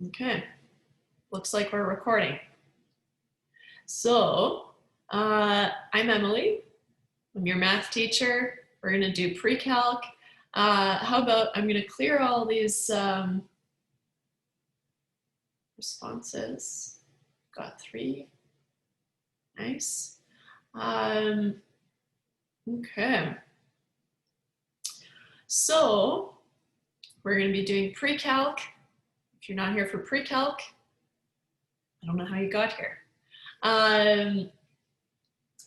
Okay, looks like we're recording. So, I'm Emily. I'm your math teacher. We're gonna do pre-calc. How about I'm gonna clear all these responses. Got 3. Nice. Okay. So, we're gonna be doing pre-calc. If you're not here for pre-calc, I don't know how you got here.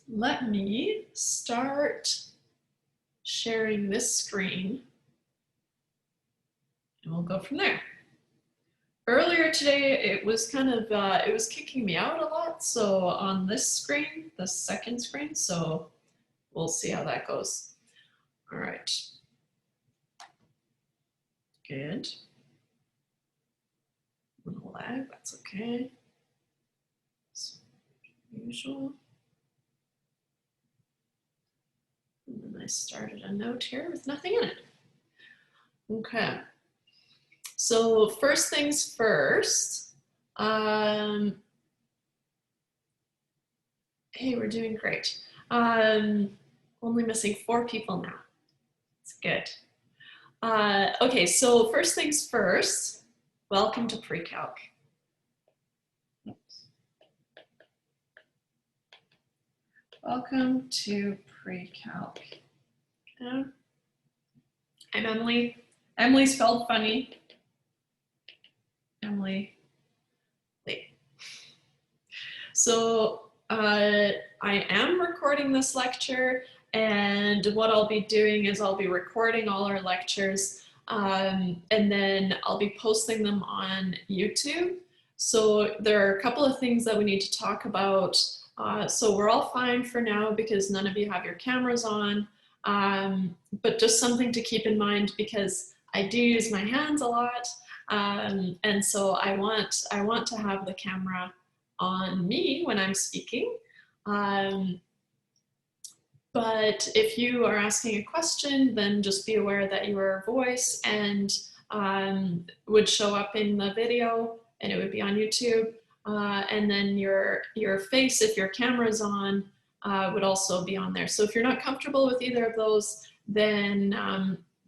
Let me start sharing this screen and we'll go from there. Earlier today, it was kind of, it was kicking me out a lot. So on this screen, the second screen, so we'll see how that goes. All right. Good. A little lag, that's okay. As usual. And then I started a note here with nothing in it. Okay. So first things first. Hey, we're doing great. Only missing 4 people now. It's good. Okay, so first things first. Welcome to pre-calc. Welcome to pre-calc. Okay. I'm Emily. Emily spelled funny. Emily. Wait. So I am recording this lecture, and what I'll be doing is I'll be recording all our lectures, and then I'll be posting them on YouTube. So there are a couple of things that we need to talk about. So we're all fine for now because none of you have your cameras on, but just something to keep in mind because I do use my hands a lot, and so I want to have the camera on me when I'm speaking. But if you are asking a question, then just be aware that your voice and would show up in the video and it would be on YouTube. And then your face, if your camera's on, would also be on there. So if you're not comfortable with either of those, then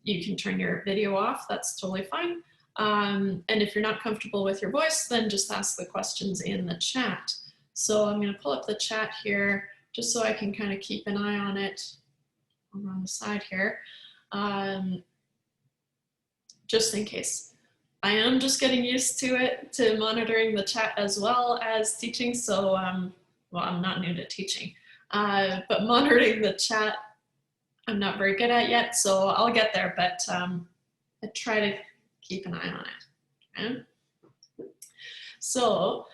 you can turn your video off. That's totally fine. And if you're not comfortable with your voice, then just ask the questions in the chat. So I'm going to pull up the chat here just so I can kind of keep an eye on it on the side here, just in case. I am just getting used to it, to monitoring the chat as well as teaching. So, well, I'm not new to teaching, but monitoring the chat, I'm not very good at yet. So I'll get there, but I try to keep an eye on it. Okay? So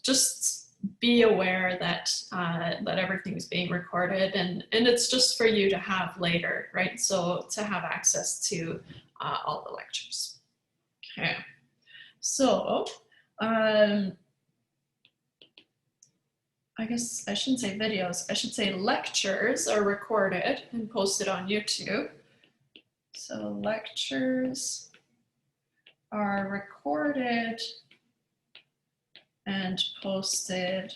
just be aware that that everything's being recorded, and it's just for you to have later, right? So to have access to all the lectures. Okay, so I guess I shouldn't say videos, I should say lectures are recorded and posted on YouTube. So lectures are recorded and posted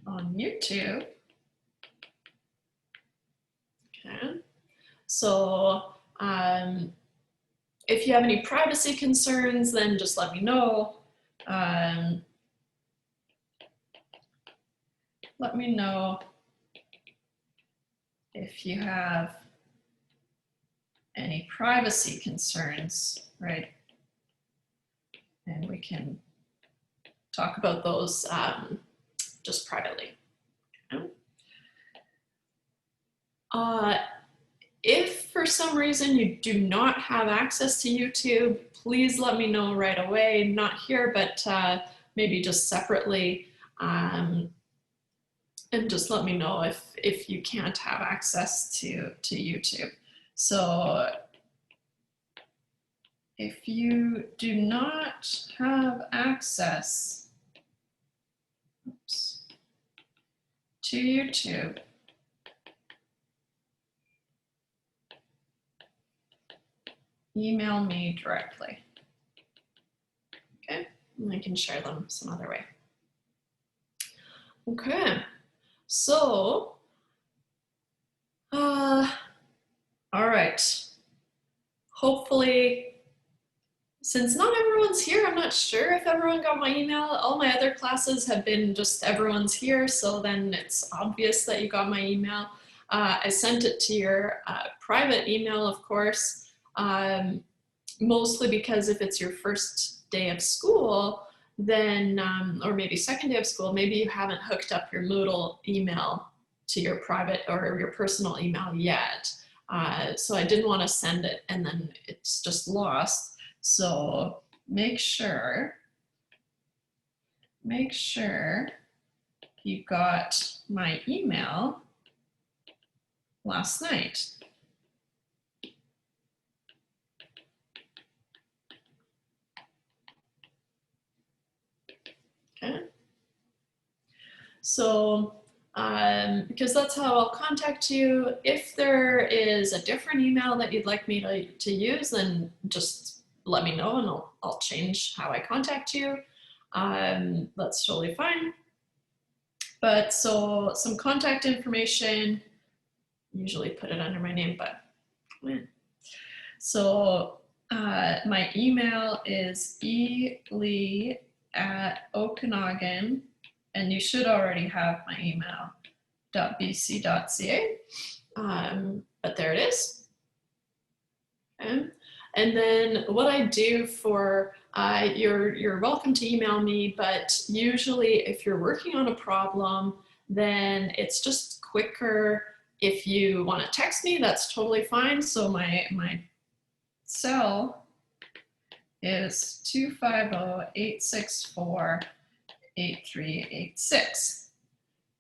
on YouTube. Okay, so if you have any privacy concerns, then just let me know. Let me know if you have any privacy concerns, right? And we can talk about those just privately. Okay. If for some reason you do not have access to YouTube, please let me know right away. Not here, but maybe just separately. And just let me know if you can't have access to YouTube. So if you do not have access to YouTube, email me directly. and I can share them some other way. Okay, so, all right. Hopefully, since not everyone's here, I'm not sure if everyone got my email. All my other classes have been just everyone's here, so then it's obvious that you got my email. I sent it to your private email, of course, mostly because if it's your first day of school, then, or maybe second day of school, maybe you haven't hooked up your Moodle email to your private or your personal email yet. So I didn't want to send it and then it's just lost. So make sure you got my email last night. Okay. So, because that's how I'll contact you. If there is a different email that you'd like me to use, then just let me know and I'll change how I contact you. That's totally fine. But so some contact information, usually put it under my name, but so my email is elee@okanagan, and you should already have my email, .bc.ca, but there it is. Okay. And then what I do for, you're welcome to email me, but usually if you're working on a problem, then it's just quicker if you want to text me, that's totally fine. So my cell is 250-864-8386.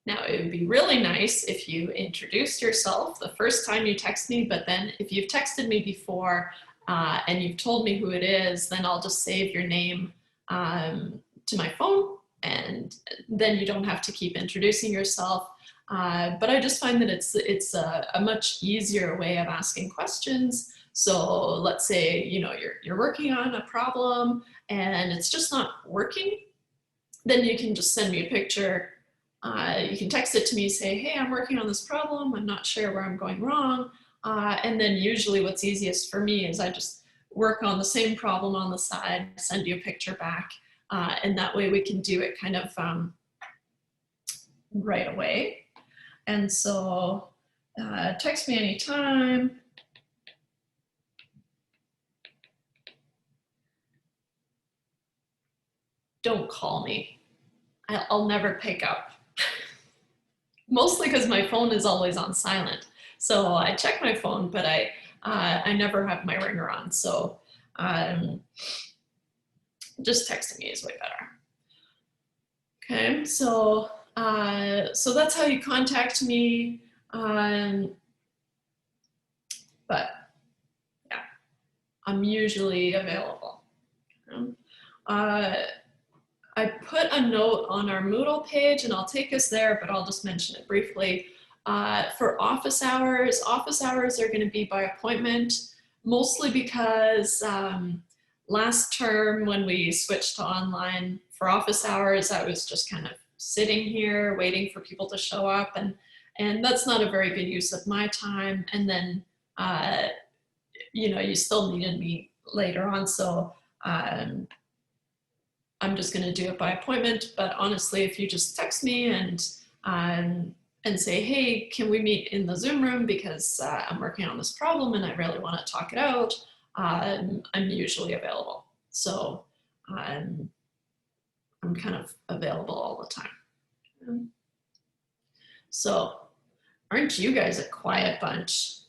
Now, it would be really nice if you introduced yourself the first time you text me, but then if you've texted me before and you've told me who it is, then I'll just save your name to my phone, and then you don't have to keep introducing yourself. But I just find that it's a much easier way of asking questions. So let's say, you know, you're working on a problem and it's just not working, then you can just send me a picture. You can text it to me, say, hey, I'm working on this problem, I'm not sure where I'm going wrong. And then usually what's easiest for me is I just work on the same problem on the side, send you a picture back, and that way we can do it kind of right away. And so text me anytime. Don't call me. I'll never pick up. Mostly because my phone is always on silent. So I check my phone, but I never have my ringer on. So just texting me is way better. Okay, so so that's how you contact me. But yeah, I'm usually available. I put a note on our Moodle page, and I'll take us there, but I'll just mention it briefly. For office hours are going to be by appointment, mostly because last term when we switched to online for office hours, I was just kind of sitting here waiting for people to show up, and that's not a very good use of my time. And then, you know, you still needed me later on, so I'm just going to do it by appointment. But honestly, if you just text me and say, hey, can we meet in the Zoom room because I'm working on this problem and I really want to talk it out, I'm usually available. So I'm kind of available all the time. So aren't you guys a quiet bunch?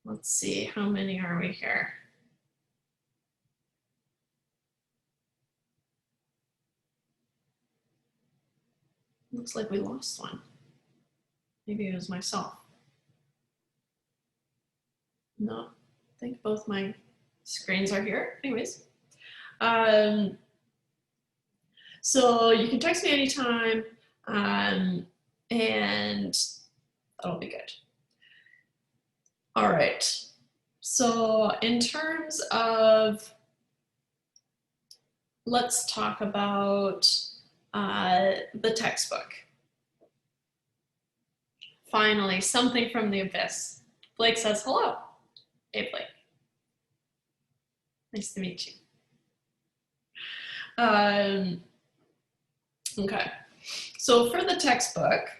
Let's see, how many are we here? Looks like we lost one. Maybe it was myself. No, I think both my screens are here. Anyways, so you can text me anytime, and that'll be good. All right. So in terms of let's talk about the textbook. Finally, something from the abyss. Blake says hello. Hey, Blake. Nice to meet you. Okay, so for the textbook,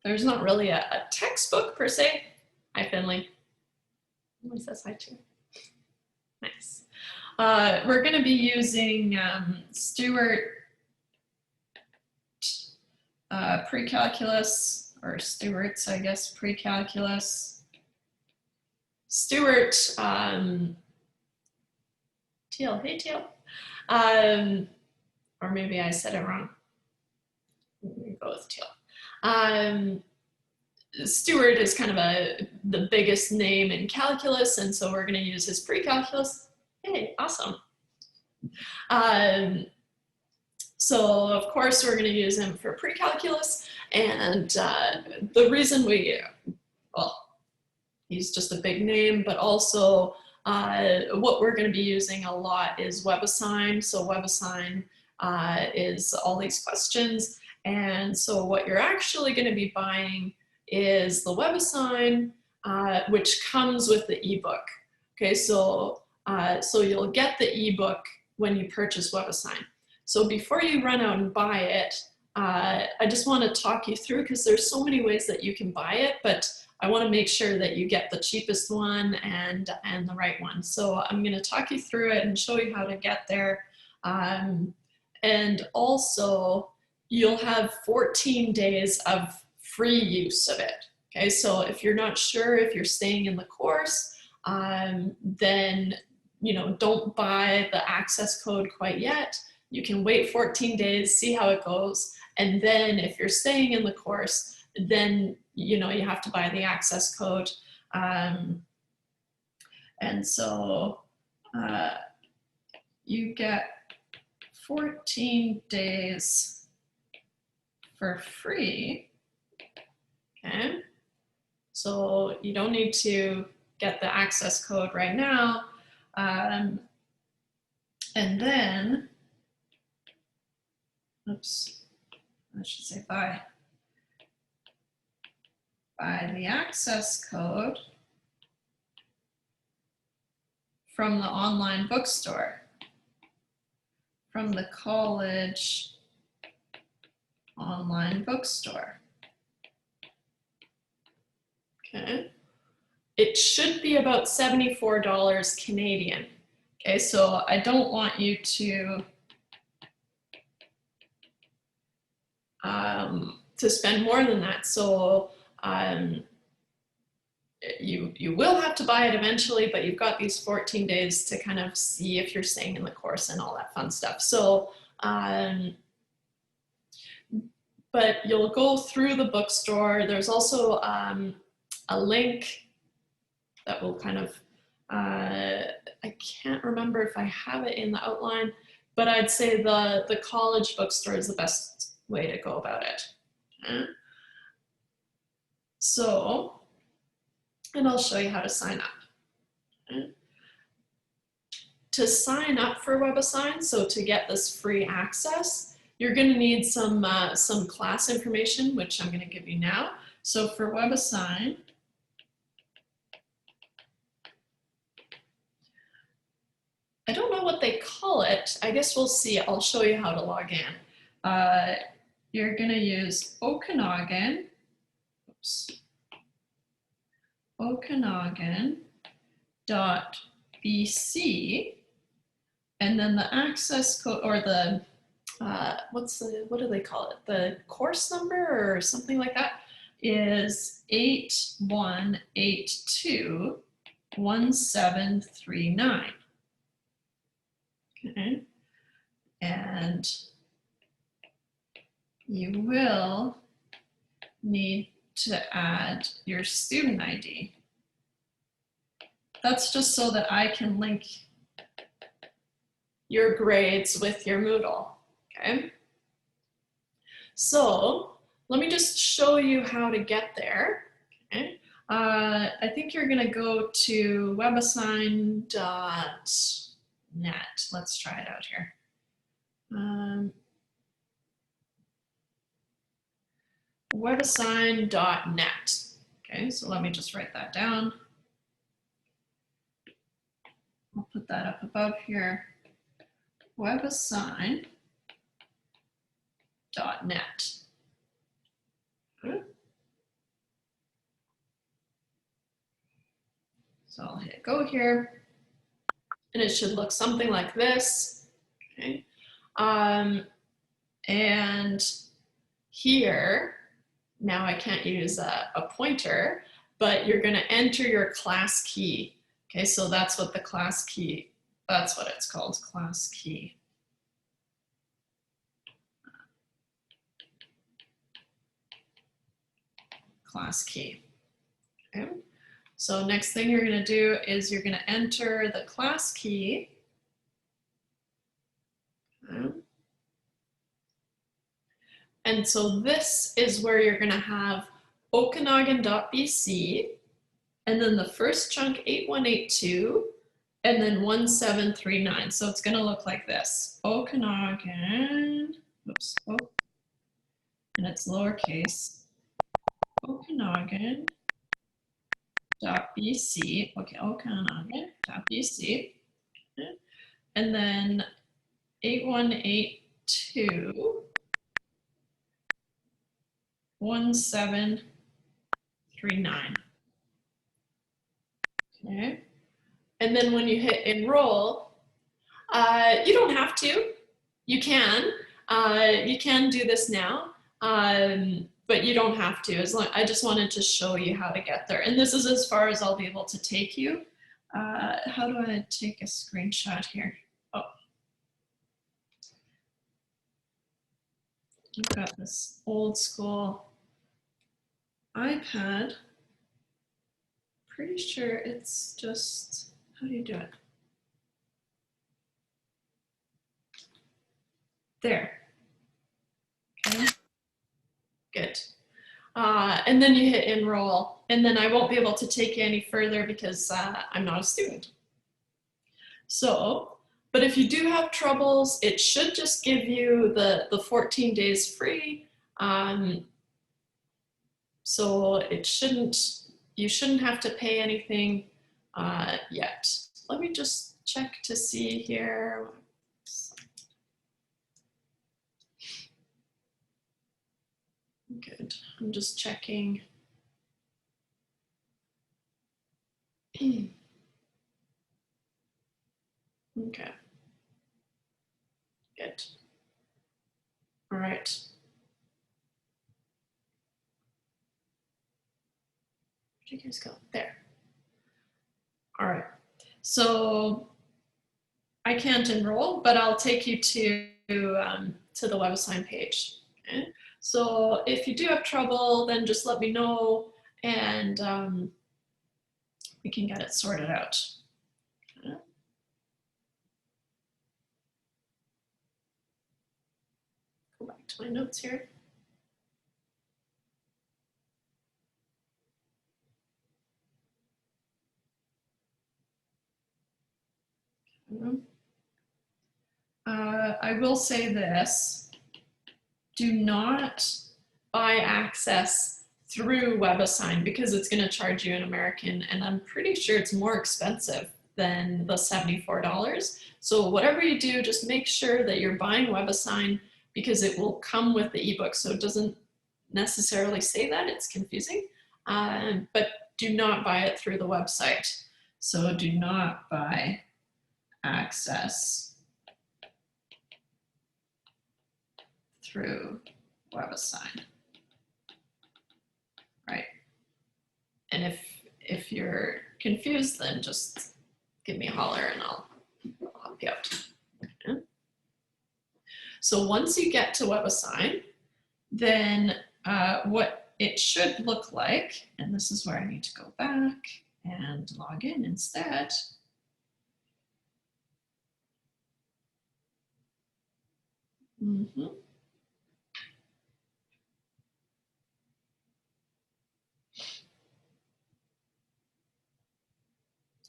there's not really a textbook per se. Hi, Finley. Emily says hi too. Nice. We're going to be using Stewart pre-calculus, or Stewart's, I guess, pre-calculus. Stewart, Teal, hey Teal. Or maybe I said it wrong. I'm gonna go with Teal. Stewart is kind of the biggest name in calculus, and so we're going to use his pre-calculus. Hey, awesome. So of course we're going to use him for pre-calculus, and the reason well, he's just a big name, but also what we're going to be using a lot is Webassign. So Webassign is all these questions, and so what you're actually going to be buying is the Webassign, which comes with the ebook. Okay, so you'll get the ebook when you purchase Webassign. So before you run out and buy it, I just want to talk you through, because there's so many ways that you can buy it, but I want to make sure that you get the cheapest one and the right one. So I'm going to talk you through it and show you how to get there. And also, you'll have 14 days of free use of it. Okay, so if you're not sure if you're staying in the course, then don't buy the access code quite yet. You can wait 14 days, see how it goes, and then if you're staying in the course, then you have to buy the access code. And so you get 14 days for free. Okay, so you don't need to get the access code right now. And then, oops, I should say buy the access code from the online bookstore, from the college online bookstore. Okay, it should be about $74 Canadian. Okay, so I don't want you to spend more than that. So you will have to buy it eventually, but you've got these 14 days to kind of see if you're staying in the course and all that fun stuff. So, but you'll go through the bookstore. There's also a link that will kind of, I can't remember if I have it in the outline, but I'd say the college bookstore is the best way to go about it. Okay. So, and I'll show you how to sign up. Okay. To sign up for Webassign, so to get this free access, you're going to need some class information, which I'm going to give you now. So for Webassign, I don't know what they call it. I guess we'll see. I'll show you how to log in. You're going to use Okanagan. Oops. Okanagan.bc, and then the access code, or the what do they call it? The course number or something like that is 81821739. Okay, and you will need to add your student ID. That's just so that I can link your grades with your Moodle, okay? So let me just show you how to get there, okay? I think you're gonna go to webassign.net. Let's try it out here. Webassign.net. Okay, so let me just write that down. I'll put that up above here. Webassign.net. So I'll hit go here, and it should look something like this. Okay, and here, now I can't use a pointer, but you're going to enter your class key. Okay, so that's what the class key, that's what it's called, class key. Class key. Okay. So next thing you're going to do is you're going to enter the class key. Okay. And so this is where you're going to have okanagan.bc, and then the first chunk 8182, and then 1739. So it's going to look like this. Okanagan, oops, oh, and it's lowercase. Okanagan.bc, okay, okanagan.bc, okay. And then 8182, 1739. Okay. And then when you hit enroll, you don't have to. You can do this now, but you don't have to. I just wanted to show you how to get there. And this is as far as I'll be able to take you. How do I take a screenshot here? Oh, I've got this old school iPad. Pretty sure it's just, how do you do it? There. Okay. Good. And then you hit enroll, and then I won't be able to take you any further because I'm not a student. So, but if you do have troubles, it should just give you the 14 days free. So it you shouldn't have to pay anything yet. Let me just check to see here. Good, I'm just checking. Okay, good. All right. Where'd you guys go? There. All right, so I can't enroll, but I'll take you to the Webassign page. Okay? So if you do have trouble, then just let me know, and we can get it sorted out. Okay? Go back to my notes here. I will say this, do not buy access through Webassign because it's going to charge you in American, and I'm pretty sure it's more expensive than the $74. So whatever you do, just make sure that you're buying Webassign because it will come with the ebook. So it doesn't necessarily say that, it's confusing, but do not buy it through the website. So do not buy access through Webassign, right? And if you're confused, then just give me a holler and I'll help you out. Okay. So once you get to Webassign, then what it should look like, and this is where I need to go back and log in instead.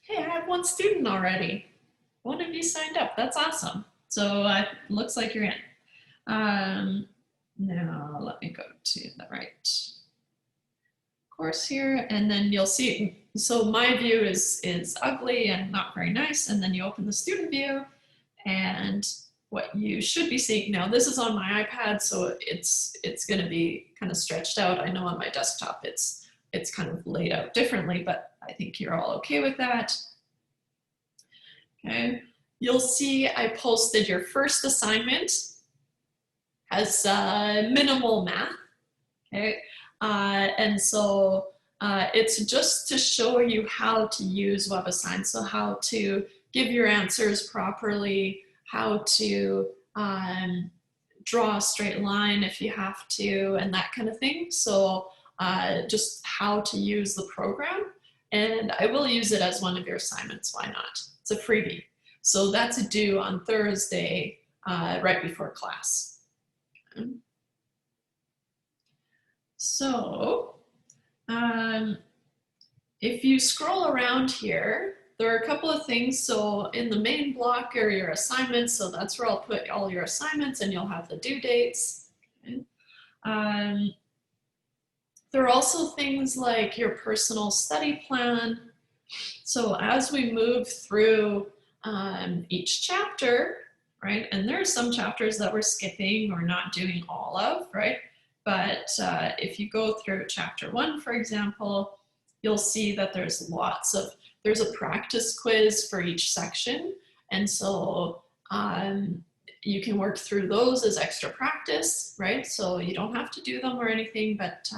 Hey, I have one student already. One of you signed up. That's awesome. So it looks like you're in. Now let me go to the right course here, and then you'll see, so my view is ugly and not very nice, and then you open the student view, and what you should be seeing, now this is on my iPad, so it's gonna be kind of stretched out. I know on my desktop it's kind of laid out differently, but I think you're all okay with that. Okay, you'll see I posted your first assignment has minimal math, okay? And so it's just to show you how to use Webassign, so how to give your answers properly, how to draw a straight line if you have to, and that kind of thing. So just how to use the program. And I will use it as one of your assignments, why not? It's a freebie. So that's due on Thursday, right before class. So if you scroll around here, there are a couple of things. So in the main block are your assignments. So that's where I'll put all your assignments, and you'll have the due dates. Okay. There are also things like your personal study plan. So as we move through each chapter, right, and there are some chapters that we're skipping or not doing all of, right? But if you go through chapter 1, for example, you'll see that there's there's a practice quiz for each section. And so you can work through those as extra practice, right? So you don't have to do them or anything, but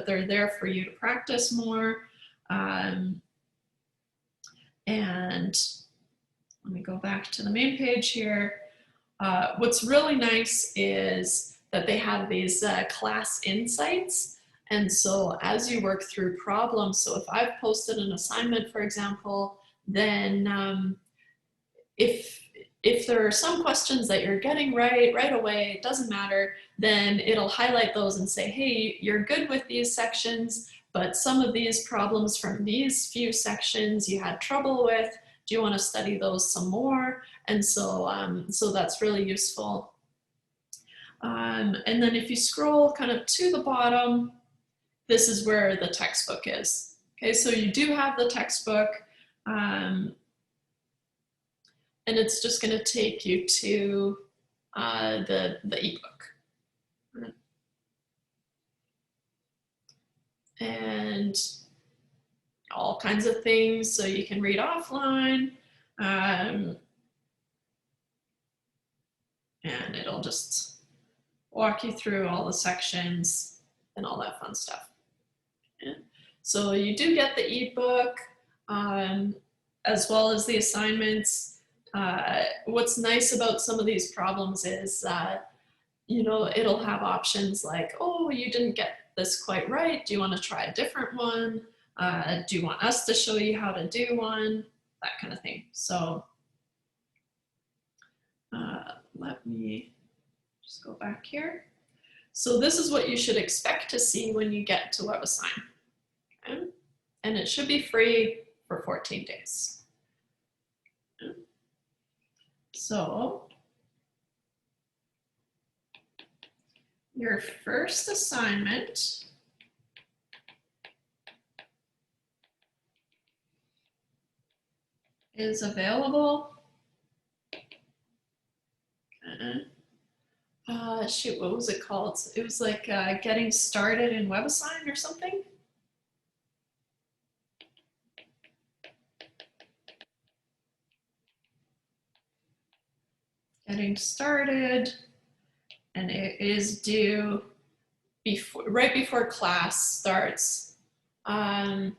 they're there for you to practice more. And let me go back to the main page here. What's really nice is that they have these class insights. And so as you work through problems, so if I've posted an assignment, for example, then if there are some questions that you're getting right away, it doesn't matter, then it'll highlight those and say, hey, you're good with these sections, but some of these problems from these few sections you had trouble with. Do you want to study those some more? And so, so that's really useful. And then if you scroll kind of to the bottom, this is where the textbook is. Okay, so you do have the textbook, and it's just going to take you to the ebook. And all kinds of things, so you can read offline. And it'll just walk you through all the sections and all that fun stuff. Yeah. So you do get the ebook as well as the assignments. What's nice about some of these problems is you know, it'll have options like, oh, you didn't get this quite right. Do you want to try a different one? Do you want us to show you how to do one? That kind of thing. So let me just go back here. So this is what you should expect to see when you get to Webassign. Okay? And it should be free for 14 days. Okay. So your first assignment is available. Shoot, what was it called? It was like getting started in Webassign or something. Getting started, and it is due right before class starts. Oh,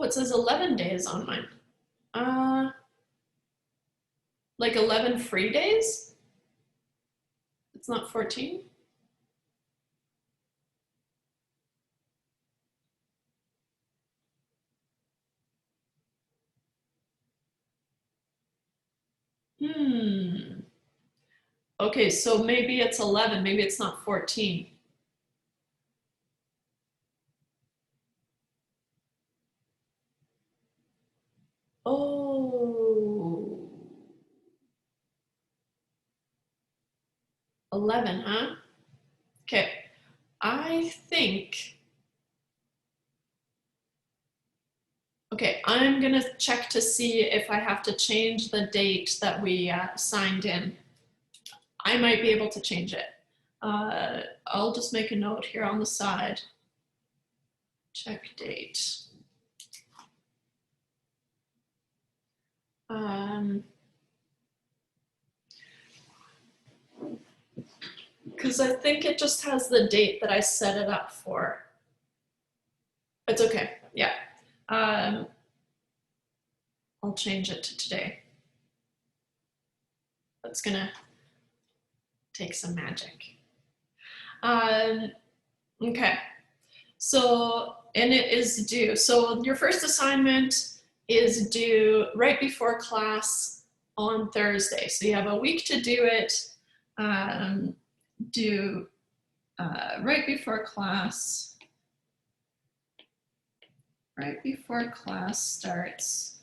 it says 11 days on mine. Like 11 free days? It's not 14? Okay, so maybe it's 11, maybe it's not 14. Oh, 11, huh? Okay, I think, okay, I'm gonna check to see if I have to change the date that we signed in. I might be able to change it. I'll just make a note here on the side. Check date. Because I think it just has the date that I set it up for. It's okay, yeah. I'll change it to today. That's gonna take some magic. Okay, so, and it is due. So your first assignment is due right before class on Thursday. So you have a week to do it. Due right before class starts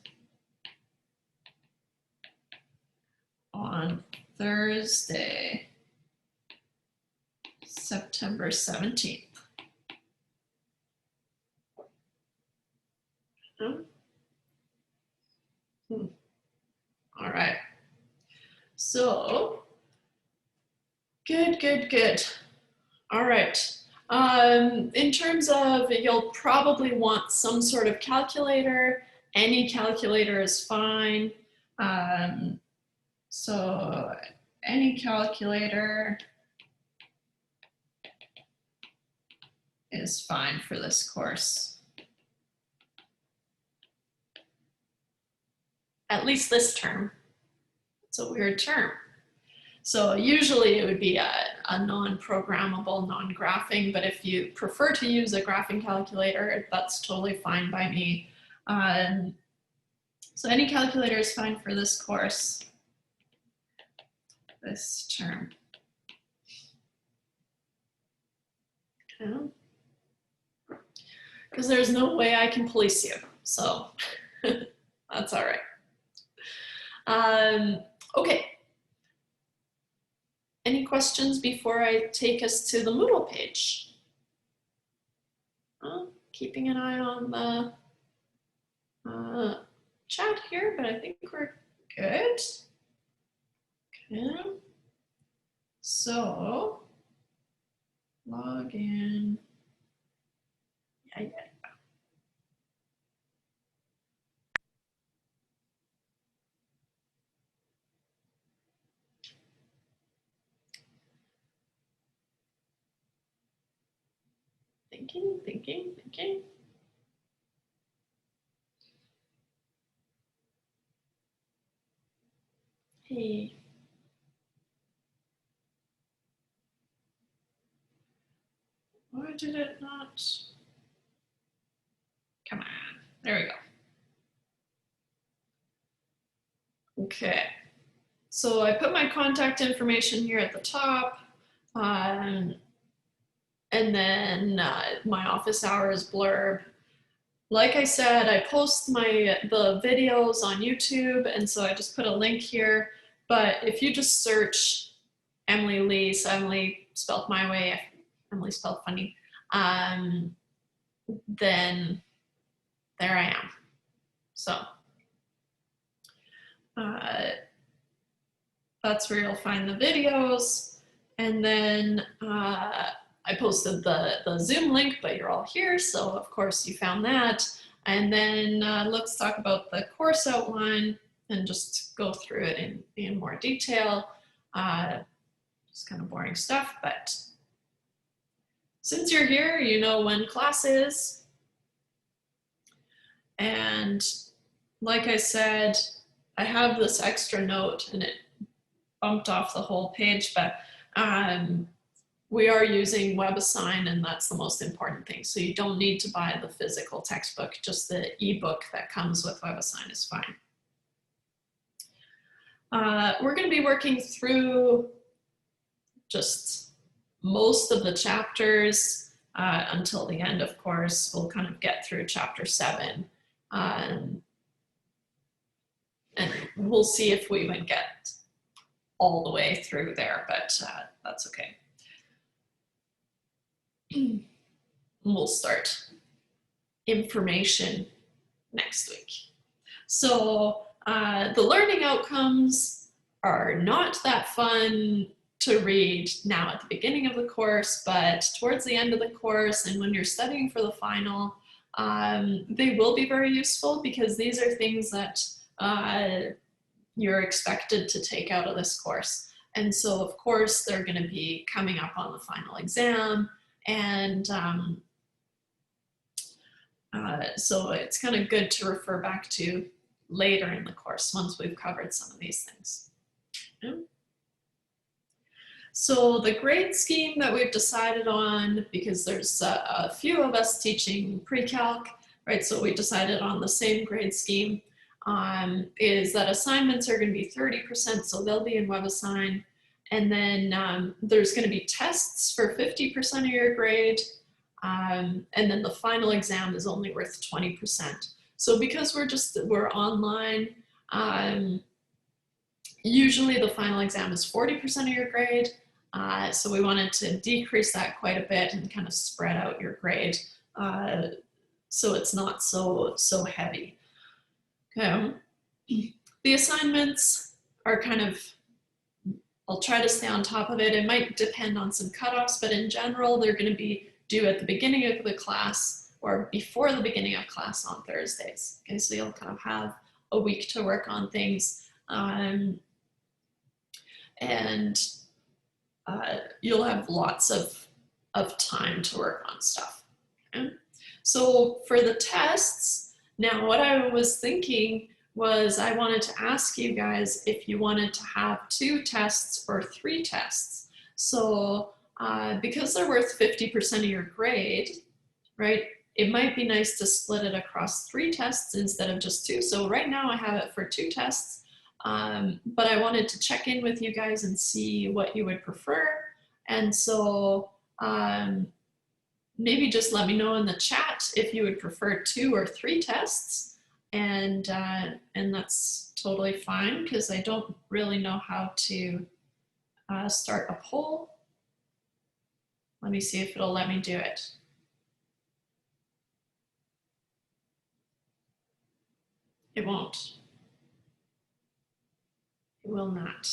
on Thursday, September 17th. All right. So, good. All right. In terms of, you'll probably want some sort of calculator. Any calculator is fine. So any calculator is fine for this course. At least this term. It's a weird term. So usually it would be a non-programmable, non-graphing, but if you prefer to use a graphing calculator, that's totally fine by me. So any calculator is fine for this course, this term. Okay. Because there's no way I can police you, so that's all right. Okay. Any questions before I take us to the Moodle page? Keeping an eye on the chat here, but I think we're good. Okay. So, log in. Yeah. Thinking. Hey. Why did it not? Come on. There we go. Okay. So I put my contact information here at the top. And then my office hours blurb. Like I said, I post the videos on YouTube, and so I just put a link here. But if you just search Emily Lee, so Emily spelled my way, Emily spelled funny, then there I am. So that's where you'll find the videos. And then I posted the Zoom link, but you're all here, so of course you found that. And then let's talk about the course outline and just go through it in more detail. Just kind of boring stuff, but since you're here, you know when class is. And like I said, I have this extra note and it bumped off the whole page, but we are using Webassign, and that's the most important thing. So you don't need to buy the physical textbook, just the ebook that comes with Webassign is fine. We're going to be working through just most of the chapters until the end, of course. We'll kind of get through chapter 7. and we'll see if we would get all the way through there, but that's okay. We'll start information next week. So the learning outcomes are not that fun to read now at the beginning of the course, but towards the end of the course and when you're studying for the final, they will be very useful because these are things that you're expected to take out of this course. And so of course they're going to be coming up on the final exam, and so it's kind of good to refer back to later in the course once we've covered some of these things. Yeah. So the grade scheme that we've decided on, because there's a few of us teaching pre-calc, right? So we decided on the same grade scheme, is that assignments are going to be 30%, so they'll be in Webassign. And then there's going to be tests for 50% of your grade. And then the final exam is only worth 20%. So because we're online, usually the final exam is 40% of your grade. So we wanted to decrease that quite a bit and kind of spread out your grade so it's not so heavy. Okay. The assignments are kind of, I'll try to stay on top of it. It might depend on some cutoffs, but in general, they're going to be due at the beginning of the class or before the beginning of class on Thursdays. Okay, so you'll kind of have a week to work on things, and you'll have lots of time to work on stuff. Okay? So for the tests, now what I was thinking was I wanted to ask you guys if you wanted to have 2 tests or 3 tests. So because they're worth 50% of your grade, right, it might be nice to split it across 3 tests instead of just 2. So right now I have it for 2 tests, but I wanted to check in with you guys and see what you would prefer. And so maybe just let me know in the chat if you would prefer 2 or 3 tests. And that's totally fine because I don't really know how to start a poll. Let me see if it'll let me do it. It won't. It will not.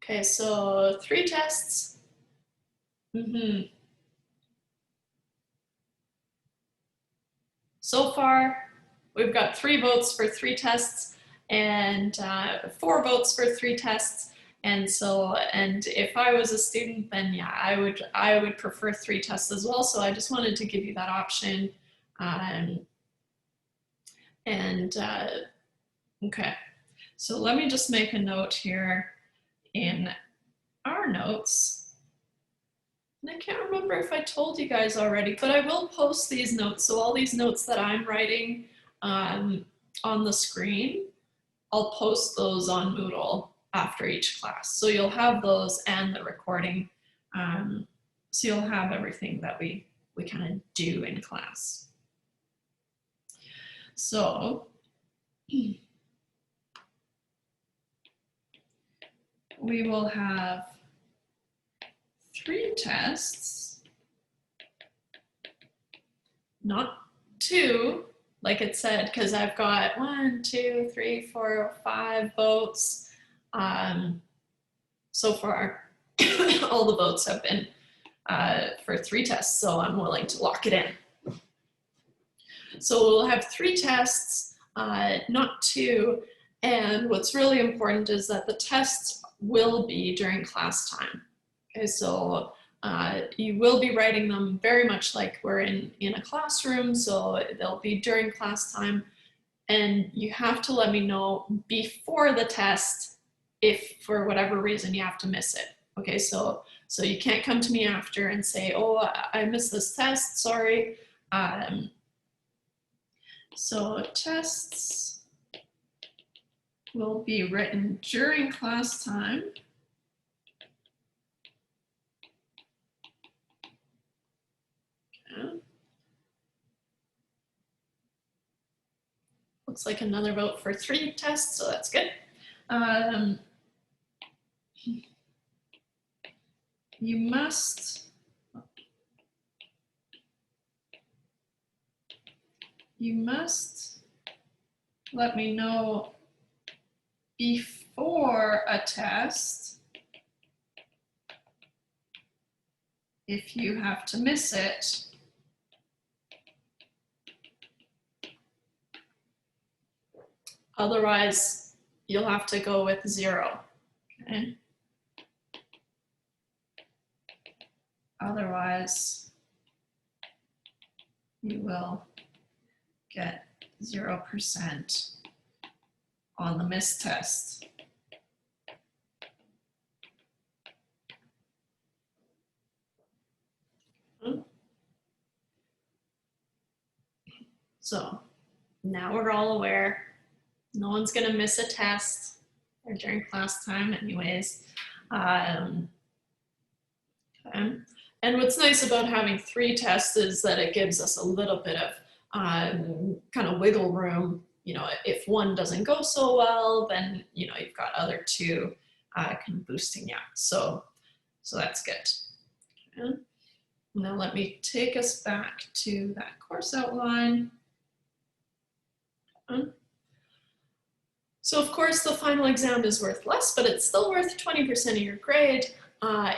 Okay, so 3 tests. So far, we've got 3 votes for 3 tests and 4 votes for 3 tests. And so, and if I was a student, then yeah, I would prefer 3 tests as well. So I just wanted to give you that option. Okay, so let me just make a note here in our notes. And I can't remember if I told you guys already, but I will post these notes. So all these notes that I'm writing on the screen, I'll post those on Moodle after each class. So you'll have those and the recording. So you'll have everything that we kind of do in class. So we will have 3 tests, not 2, like it said, because I've got 1, 2, 3, 4, 5 votes. So far, all the votes have been for 3 tests, so I'm willing to lock it in. So we'll have 3 tests, not 2, and what's really important is that the tests will be during class time. Okay, so you will be writing them very much like we're in a classroom, so they'll be during class time, and you have to let me know before the test if for whatever reason you have to miss it. Okay, so you can't come to me after and say, oh, I missed this test, sorry. So tests will be written during class time. Okay. Looks like another vote for 3 tests, so that's good. You must let me know before a test if you have to miss it. Otherwise, you'll have to go with 0. Okay. Otherwise, you will get 0% on the missed test. So now we're all aware. No one's going to miss a test or during class time anyways. Okay. And what's nice about having 3 tests is that it gives us a little bit of kind of wiggle room. You know, if one doesn't go so well, then, you know, you've got other 2 kind of boosting you. So that's good. Okay. Now let me take us back to that course outline. Okay. So of course the final exam is worth less, but it's still worth 20% of your grade.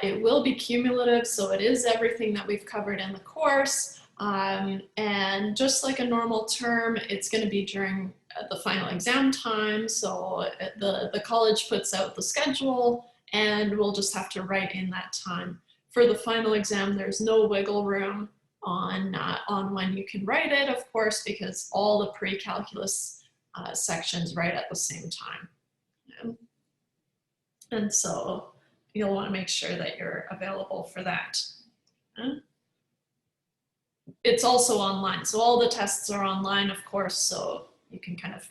It will be cumulative, so it is everything that we've covered in the course. And just like a normal term, it's going to be during the final exam time. So the college puts out the schedule and we'll just have to write in that time. For the final exam, there's no wiggle room on when you can write it, of course, because all the pre-calculus sections write at the same time. Yeah. And so you'll want to make sure that you're available for that. Yeah. It's also online, so all the tests are online, of course, so you can kind of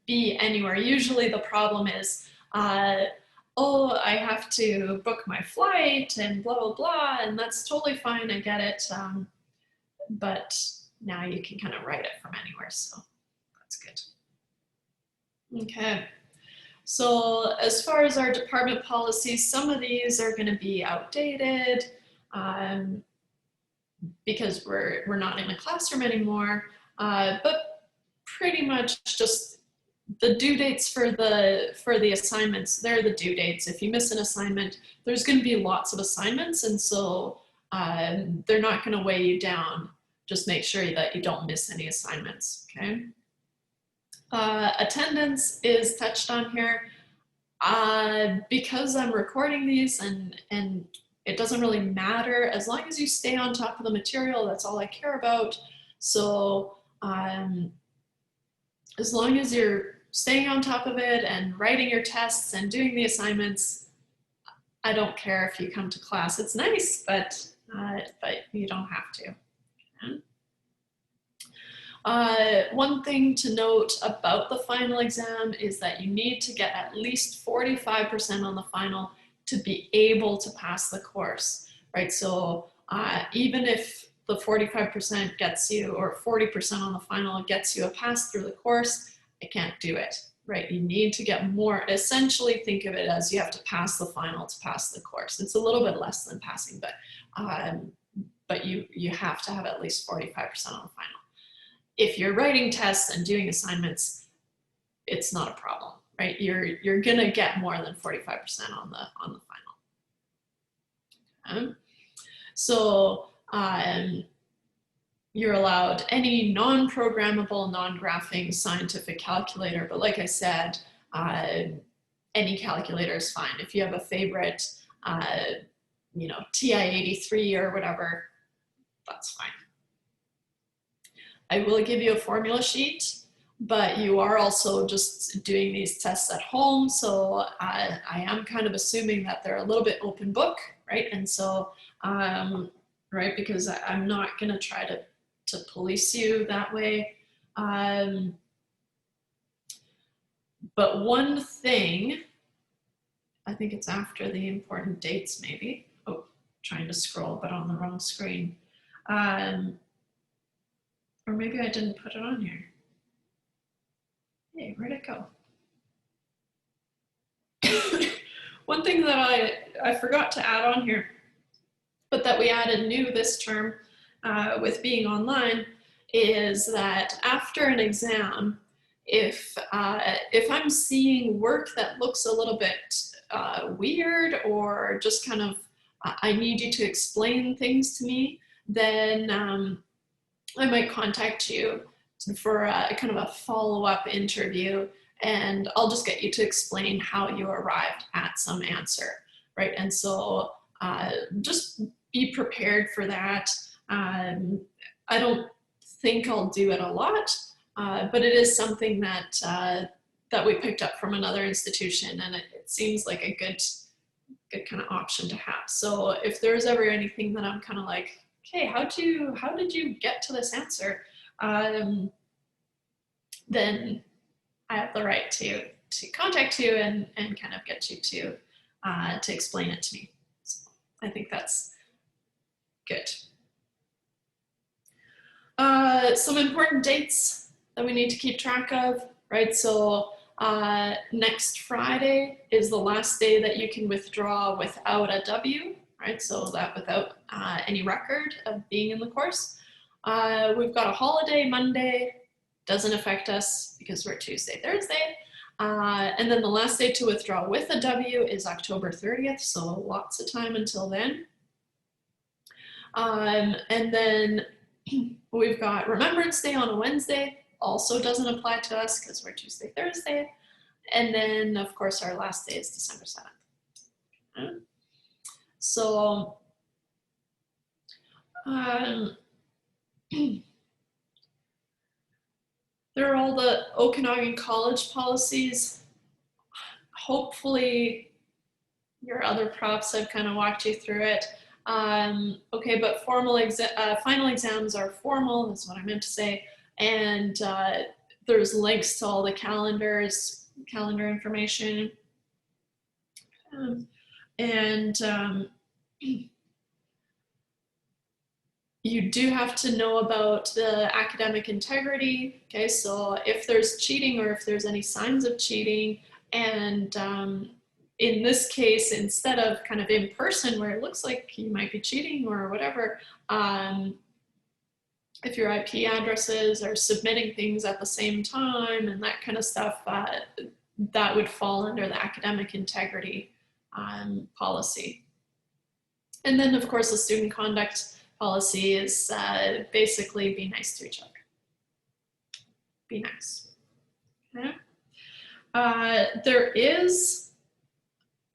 be anywhere. Usually the problem is, oh, I have to book my flight and blah, blah, blah, and that's totally fine, I get it. But now you can kind of write it from anywhere, so that's good. Okay, so as far as our department policies, some of these are going to be outdated because we're not in a classroom anymore, but pretty much just the due dates for the assignments, they're the due dates. If you miss an assignment, there's going to be lots of assignments, and so they're not going to weigh you down. Just make sure that you don't miss any assignments, okay? Attendance is touched on here. Because I'm recording these and it doesn't really matter, as long as you stay on top of the material, that's all I care about. So as long as you're staying on top of it and writing your tests and doing the assignments, I don't care if you come to class. It's nice, but you don't have to. Okay. One thing to note about the final exam is that you need to get at least 45% on the final to be able to pass the course, right? So even if the 45% gets you, or 40% on the final gets you a pass through the course, I can't do it, right? You need to get more. Essentially, think of it as you have to pass the final to pass the course. It's a little bit less than passing, but you have to have at least 45% on the final. If you're writing tests and doing assignments, it's not a problem, right? You're gonna get more than 45% on the final. Okay. So you're allowed any non-programmable, non-graphing scientific calculator, but like I said, any calculator is fine. If you have a favorite, you know, TI-83 or whatever, that's fine. I will give you a formula sheet, but you are also just doing these tests at home. So I am kind of assuming that they're a little bit open book, right? And so, right, because I'm not gonna try to police you that way. But one thing, I think it's after the important dates maybe. Oh, trying to scroll, but on the wrong screen. Or maybe I didn't put it on here. Hey, where'd it go? One thing that I forgot to add on here, but that we added new this term with being online, is that after an exam, if I'm seeing work that looks a little bit weird, or just kind of I need you to explain things to me, then I might contact you for a kind of a follow-up interview, and I'll just get you to explain how you arrived at some answer, right? And so just be prepared for that. I don't think I'll do it a lot, but it is something that that we picked up from another institution, and it seems like a good kind of option to have. So if there's ever anything that I'm kind of like, okay, how did you get to this answer? Then I have the right to contact you and kind of get you to explain it to me. So I think that's good. Some important dates that we need to keep track of, right? So next Friday is the last day that you can withdraw without a W, right? So that without any record of being in the course. We've got a holiday Monday, doesn't affect us because we're Tuesday, Thursday. And then the last day to withdraw with a W is October 30th, so lots of time until then. And then we've got Remembrance Day on a Wednesday, also doesn't apply to us because we're Tuesday, Thursday. And then, of course, our last day is December 7th. Okay. So, there are all the Okanagan College policies. Hopefully, your other profs have kind of walked you through it. Okay, but final exams are formal, that's what I meant to say. And there's links to all the calendar information. You do have to know about the academic integrity. Okay, so if there's cheating or if there's any signs of cheating, and in this case, instead of kind of in person where it looks like you might be cheating or whatever, if your IP addresses are submitting things at the same time and that kind of stuff, that would fall under the academic integrity policy. And then, of course, the student conduct policy is basically be nice to each other. Be nice. Okay. There is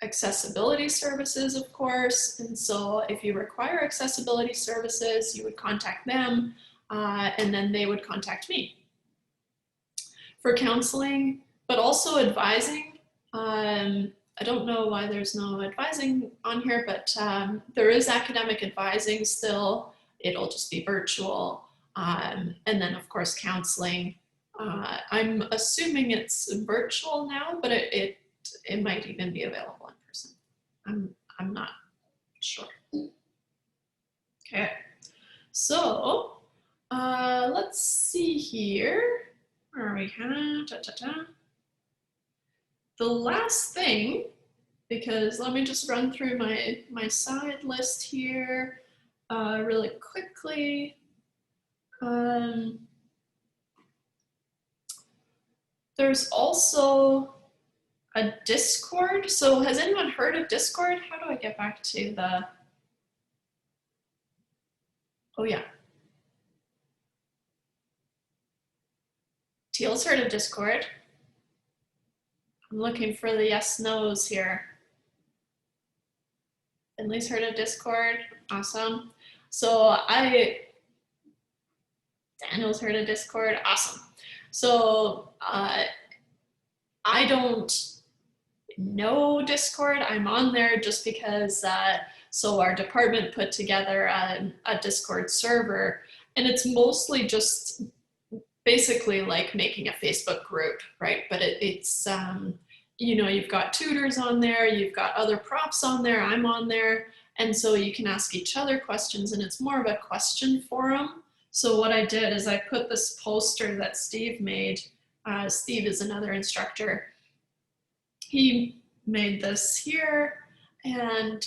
accessibility services, of course, and so if you require accessibility services, you would contact them, and then they would contact me. For counseling, but also advising, I don't know why there's no advising on here, but there is academic advising still. It'll just be virtual. And then, of course, counseling. I'm assuming it's virtual now, but it might even be available in person. I'm not sure. Okay, so let's see here. Where are we at? The last thing, because let me just run through my side list here really quickly. There's also a Discord. So has anyone heard of Discord? How do I get back to the, oh yeah. Teal's heard of Discord. I'm looking for the yes, no's here. Finley's heard of Discord, awesome. So Daniel's heard of Discord, awesome. So I don't know Discord, I'm on there just because, so our department put together a Discord server, and it's mostly just basically like making a Facebook group, right? But it's, you know, you've got tutors on there, you've got other props on there, I'm on there, and so you can ask each other questions, and it's more of a question forum. So what I did is I put this poster that Steve made Steve is another instructor. He made this here, and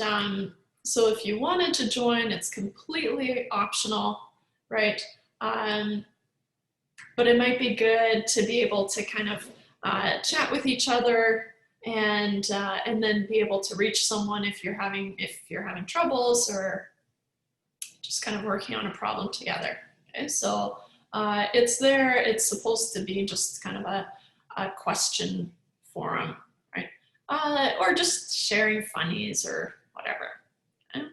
so if you wanted to join, it's completely optional, right? But it might be good to be able to kind of chat with each other, and then be able to reach someone if you're having troubles, or just kind of working on a problem together. Okay, so it's there. It's supposed to be just kind of a question forum, right? Or just sharing funnies or whatever. Okay?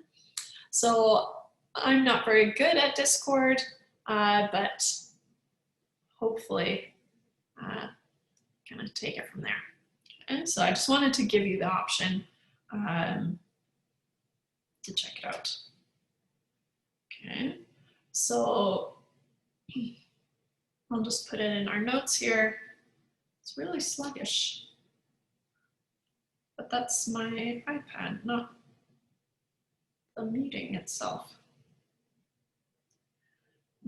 So I'm not very good at Discord, but hopefully kind of take it from there. And so I just wanted to give you the option to check it out. Okay, so I'll just put it in our notes here. It's really sluggish, but that's my iPad, not the meeting itself.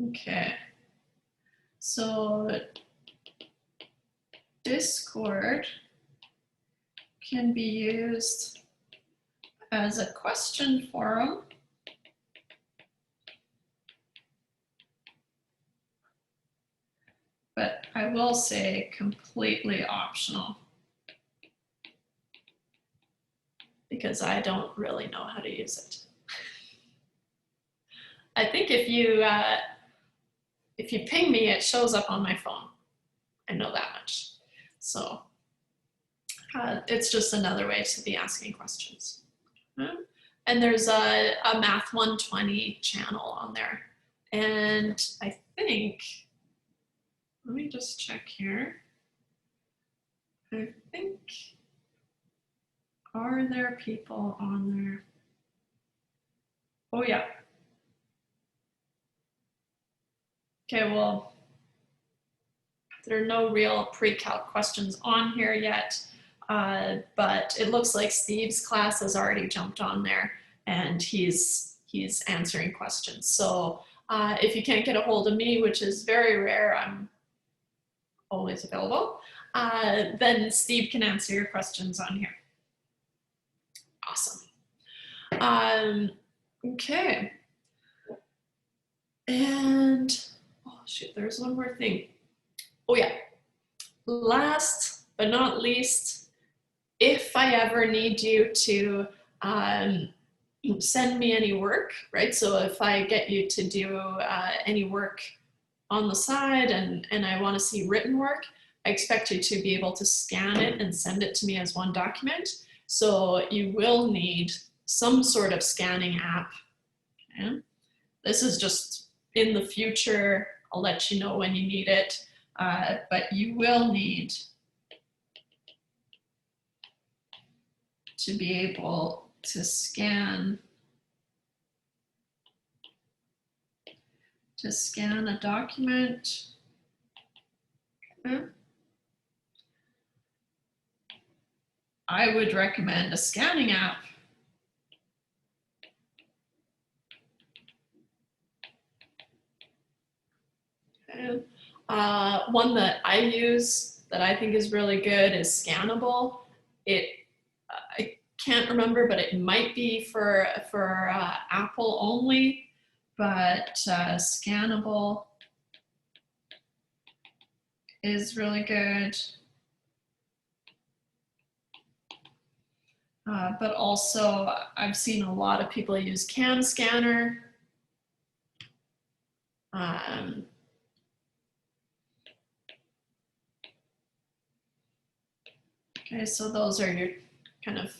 Okay, so Discord can be used as a question forum, but I will say completely optional, because I don't really know how to use it. I think if you ping me, it shows up on my phone. I know that much. So it's just another way to be asking questions. And there's a Math 120 channel on there. And I think, let me just check here. I think, are there people on there? Oh yeah. Okay, well, there are no real pre-calc questions on here yet, but it looks like Steve's class has already jumped on there, and he's answering questions. So if you can't get a hold of me, which is very rare, I'm always available, then Steve can answer your questions on here. Awesome. Okay. And, oh shoot, there's one more thing. Oh yeah, last but not least, if I ever need you to send me any work, right? So if I get you to do any work on the side and I want to see written work, I expect you to be able to scan it and send it to me as one document. So you will need some sort of scanning app. Okay? This is just in the future. I'll let you know when you need it, but you will need to be able to scan a document. Okay. I would recommend a scanning app. Okay. One that I use that I think is really good is Scannable. I can't remember, but it might be for Apple only, but Scannable is really good. But also I've seen a lot of people use Cam Scanner. Okay, so those are your kind of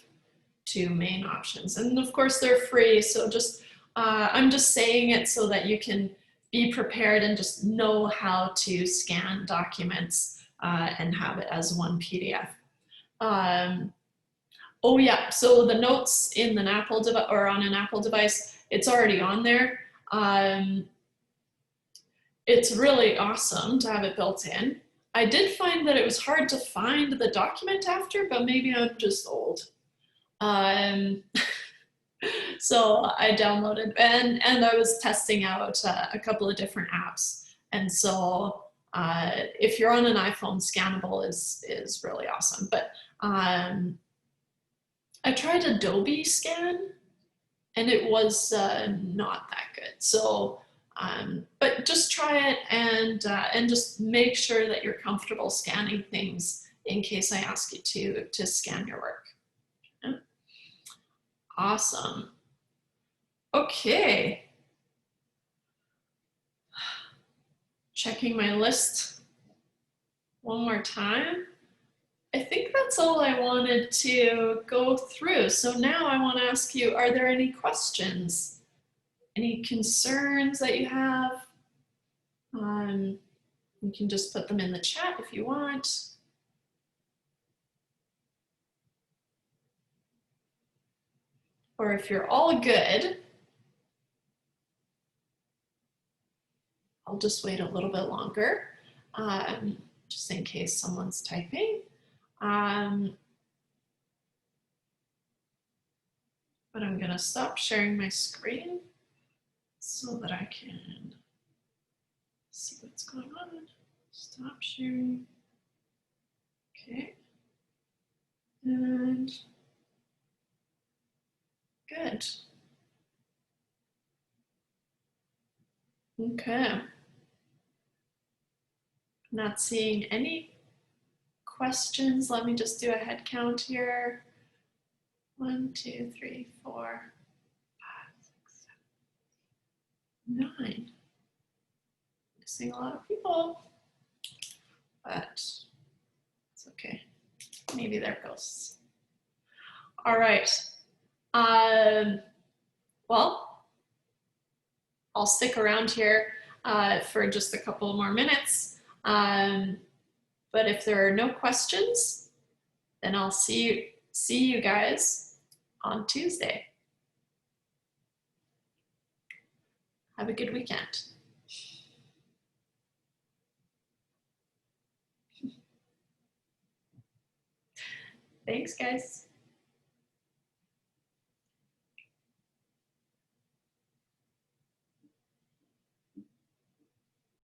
two main options. And of course they're free, so just I'm just saying it so that you can be prepared and just know how to scan documents and have it as one PDF. Oh yeah, so the notes in an Apple device or on an Apple device, it's already on there. It's really awesome to have it built in. I did find that it was hard to find the document after, but maybe I'm just old. So I downloaded and I was testing out a couple of different apps. And so If you're on an iPhone, scannable is really awesome. But I tried Adobe Scan, and it was not that good. So, but just try it and just make sure that you're comfortable scanning things in case I ask you to scan your work. Okay. Awesome. Okay. Checking my list one more time. I think that's all I wanted to go through. So now I want to ask you, are there any questions? Any concerns that you have? You can just put them in the chat if you want. Or if you're all good, I'll just wait a little bit longer, just in case someone's typing. But I'm gonna stop sharing my screen so that I can see what's going on. Stop sharing. Okay. And good. Okay. Not seeing any questions. Let me just do a head count here. 1, 2, 3, 4, 5, 6, 7, 9. Missing a lot of people, but it's okay. Maybe they're ghosts. All right. Well, I'll stick around here for just a couple more minutes. But if there are no questions, then I'll see you guys on Tuesday. Have a good weekend. Thanks, guys.